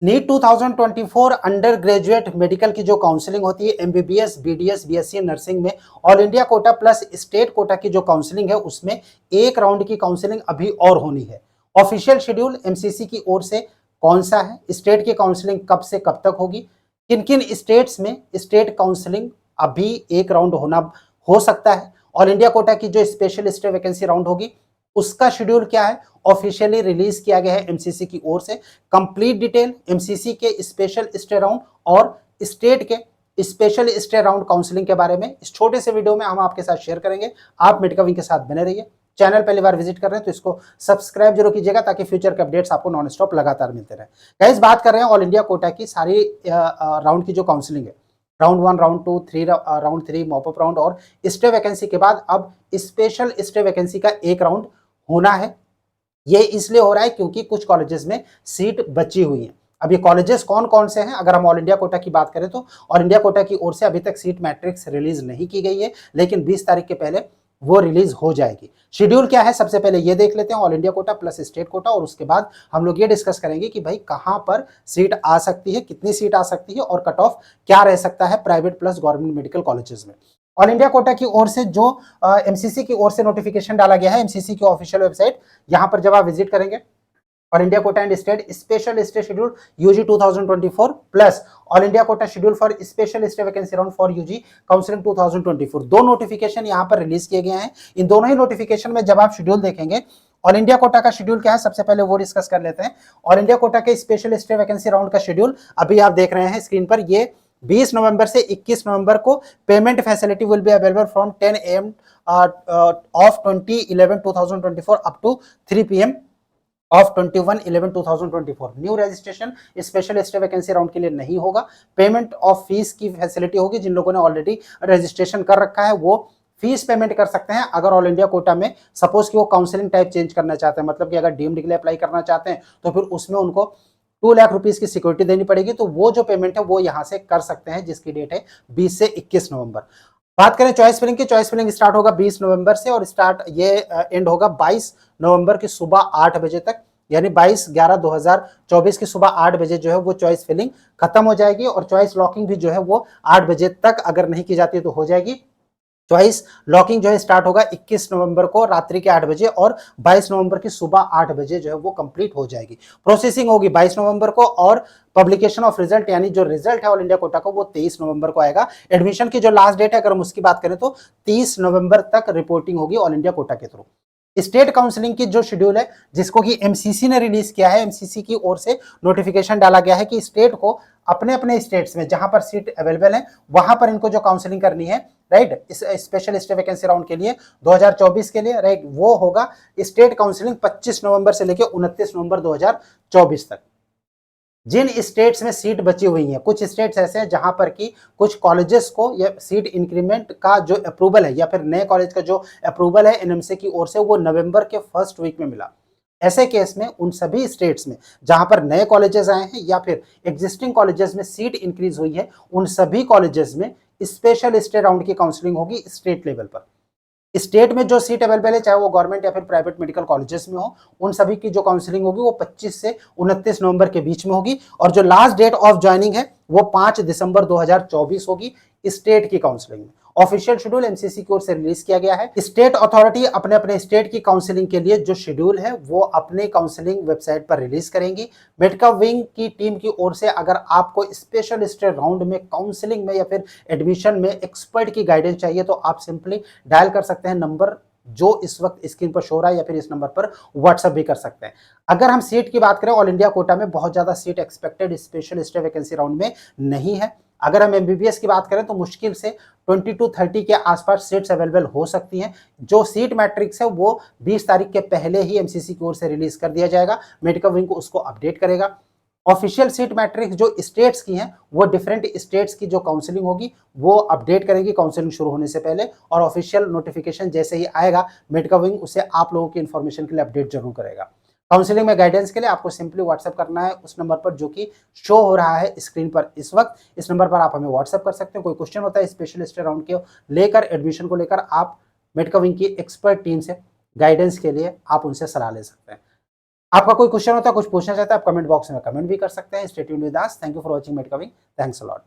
NEET 2024 under graduate medical की जो counselling होती है एमबीबीएस, बीडीएस, बीएससी नर्सिंग में all India Kota plus state quota की जो काउंसलिंग है उसमें एक राउंड की काउंसलिंग अभी और होनी है। ऑफिशियल शेड्यूल एमसीसी की ओर से कौन सा है, स्टेट की काउंसलिंग कब से कब तक होगी, किन किन स्टेट्स में स्टेट काउंसलिंग अभी एक राउंड होना हो सकता है, ऑल इंडिया कोटा की जो स्पेशल स्टेट वैकेंसी राउंड होगी उसका शेड्यूल क्या है, ऑफिशियली रिलीज किया गया है एमसीसी की ओर से। कंप्लीट डिटेल एमसीसी के स्पेशल स्टे राउंड और स्टेट के स्पेशल स्टे राउंड काउंसलिंग के बारे में इस छोटे से वीडियो में हम आपके साथ शेयर करेंगे। आप मेडिका विंग के साथ बने रहिए। चैनल पहली बार विजिट कर रहे हैं तो इसको सब्सक्राइब जरूर कीजिएगा ताकि फ्यूचर के अपडेट्स आपको नॉन स्टॉप लगातार मिलते रहे। गाइस बात कर रहे हैं ऑल इंडिया कोटा की सारी राउंड की जो काउंसलिंग है, round 1, round 2, round 3 mop up round और स्टे वैकेंसी के बाद अब स्पेशल स्टे वैकेंसी का एक राउंड होना है। ये इसलिए हो रहा है क्योंकि कुछ कॉलेजेस में सीट बची हुई है। अब ये कॉलेजेस कौन कौन से हैं, अगर हम ऑल इंडिया कोटा की बात करें तो ऑल इंडिया कोटा की ओर से अभी तक सीट मैट्रिक्स रिलीज नहीं की गई है, लेकिन 20 तारीख के पहले वो रिलीज हो जाएगी। शेड्यूल क्या है सबसे पहले ये देख लेते हैं, all India Kota plus state quota, और उसके बाद हम लोग ये डिस्कस करेंगे कि भाई कहां पर सीट आ सकती है, कितनी सीट आ सकती है और कट ऑफ क्या रह सकता है private plus government medical colleges में। ऑल इंडिया कोटा की ओर से जो एमसीसी की ओर से नोटिफिकेशन डाला गया है, एमसीसी की ऑफिशियल वेबसाइट, यहां पर जब आप विजिट करेंगे all India quota and state special stay schedule UG 2024 plus all India quota schedule for special stay vacancy round for UG counselling 2024, दो नोटिफिकेशन यहां पर रिलीज किए गए हैं। इन दोनों ही नोटिफिकेशन में जब आप शेड्यूल देखेंगे, ऑल इंडिया कोटा का शेड्यूल क्या है सबसे पहले वो डिस्कस कर लेते हैं। ऑल इंडिया कोटा के स्पेशल स्टे वैकेंसी राउंड का शेड्यूल अभी आप देख रहे हैं स्क्रीन पर, ये 20 नवंबर से 21 नवंबर को payment facility will be available from 10 AM of 20/11/2024 up to 3 PM of 21/11/2024। New registration special stay vacancy round के लिए नहीं होगा। पेमेंट ऑफ फीस की फैसिलिटी होगी, जिन लोगों ने ऑलरेडी रजिस्ट्रेशन कर रखा है वो फीस पेमेंट कर सकते हैं। अगर ऑल इंडिया कोटा में सपोज कि वो काउंसलिंग टाइप चेंज करना चाहते हैं, मतलब कि अगर डीम्ड के लिए अप्लाई करना चाहते हैं तो फिर उसमें उनको 2 लाख रुपीस की सिक्योरिटी देनी पड़ेगी, तो वो जो पेमेंट है वो यहां से कर सकते हैं, जिसकी डेट है 20 से 21 नवंबर। बात करें चॉइस फिलिंग की, चॉइस फिलिंग स्टार्ट होगा 20 नवंबर से और स्टार्ट ये एंड होगा 22 नवंबर की सुबह 8 बजे तक, यानी 22/11/2024 की सुबह 8 बजे जो है वो चॉइस फिलिंग खत्म हो जाएगी। और चॉइस लॉकिंग भी जो है वो 8 बजे तक अगर नहीं की जाती है तो हो जाएगी। चॉइस लॉकिंग जो है स्टार्ट होगा 21 नवंबर को रात्रि के 8 बजे और 22 नवंबर की सुबह 8 बजे जो है वो कंप्लीट हो जाएगी। प्रोसेसिंग होगी 22 नवंबर को और पब्लिकेशन ऑफ रिजल्ट यानी जो रिजल्ट है ऑल इंडिया कोटा को वो 23 नवंबर को आएगा। एडमिशन की जो लास्ट डेट है अगर हम उसकी बात करें तो 30 नवंबर तक रिपोर्टिंग होगी ऑल इंडिया कोटा के थ्रू। स्टेट काउंसलिंग की जो शेड्यूल है जिसको कि एमसीसी ने रिलीज किया है, एमसीसी की ओर से नोटिफिकेशन डाला गया है कि स्टेट को अपने अपने स्टेट्स में जहां पर सीट अवेलेबल है वहां पर इनको जो काउंसलिंग करनी है, राइट, इस स्पेशल स्टे वैकेंसी राउंड के लिए 2024 के लिए, राइट, वो होगा स्टेट काउंसलिंग 25 नवंबर से लेकर 29 नवंबर 2024 तक। जिन स्टेट्स में सीट बची हुई है, कुछ स्टेट्स ऐसे हैं जहां पर कि कुछ कॉलेजेस को या सीट इंक्रीमेंट का जो अप्रूवल है या फिर नए कॉलेज का जो अप्रूवल है एनएमसी की ओर से वो नवंबर के फर्स्ट वीक में मिला। ऐसे केस में उन सभी स्टेट्स में जहां पर नए कॉलेजेस आए हैं या फिर एग्जिस्टिंग कॉलेजेस में सीट इंक्रीज हुई है, उन सभी कॉलेजेस में स्पेशल स्टे राउंड की काउंसलिंग होगी स्टेट लेवल पर। स्टेट में जो सीट अवेलेबल है चाहे वो गवर्नमेंट या फिर प्राइवेट मेडिकल कॉलेजेस में हो, उन सभी की जो काउंसलिंग होगी वो 25 से 29 नवंबर के बीच में होगी और जो लास्ट डेट ऑफ ज्वाइनिंग है वो 5 दिसंबर 2024 होगी स्टेट की काउंसलिंग में। ऑफिशियल शेड्यूल एमसीसी की ओर से रिलीज किया गया है। स्टेट अथॉरिटी अपने अपने स्टेट की काउंसलिंग के लिए जो शेड्यूल है वो अपने काउंसलिंग वेबसाइट पर रिलीज करेंगी। मेडिका विंग की टीम की ओर से अगर आपको स्पेशल स्टेट राउंड में काउंसलिंग में या फिर एडमिशन में एक्सपर्ट की गाइडेंस चाहिए तो आप सिंपली डायल कर सकते हैं नंबर जो इस वक्त स्क्रीन पर शो रहा है या फिर इस नंबर पर व्हाट्सएप भी कर सकते हैं। अगर हम सीट की बात करें, ऑल इंडिया कोटा में बहुत ज्यादा seat expected special stay vacancy round में नहीं है। अगर हम एमबीबीएस की बात करें तो मुश्किल से 20 to 30 के आसपास सीट्स अवेलेबल हो सकती हैं। जो सीट मैट्रिक्स है वो 20 तारीख के पहले ही एमसीसी की ओर से रिलीज कर दिया जाएगा। मेडिकल विंग को उसको अपडेट करेगा। ऑफिशियल सीट मैट्रिक्स जो स्टेट्स की हैं वो डिफरेंट स्टेट्स की जो काउंसलिंग होगी वो अपडेट करेगी काउंसलिंग शुरू होने से पहले, और ऑफिशियल नोटिफिकेशन जैसे ही आएगा मेडिकल विंग उसे आप लोगों की इन्फॉर्मेशन के लिए अपडेट जरूर करेगा। काउंसलिंग में गाइडेंस के लिए आपको सिंपली व्हाट्सएप करना है उस नंबर पर जो कि शो हो रहा है स्क्रीन पर इस वक्त। इस नंबर पर आप हमें व्हाट्सएप कर सकते हैं। कोई क्वेश्चन होता है स्पेशल स्टे राउंड के लेकर, एडमिशन को लेकर, आप मेडिकल विंग की एक्सपर्ट टीम से गाइडेंस के लिए आप उनसे सलाह ले सकते हैं। आपका कोई क्वेश्चन होता है, कुछ पूछना चाहते हैं, आप कमेंट बॉक्स में कमेंट भी कर सकते हैं। Stay tuned with us. Thank you for watching मेडकविंग। Thanks a lot.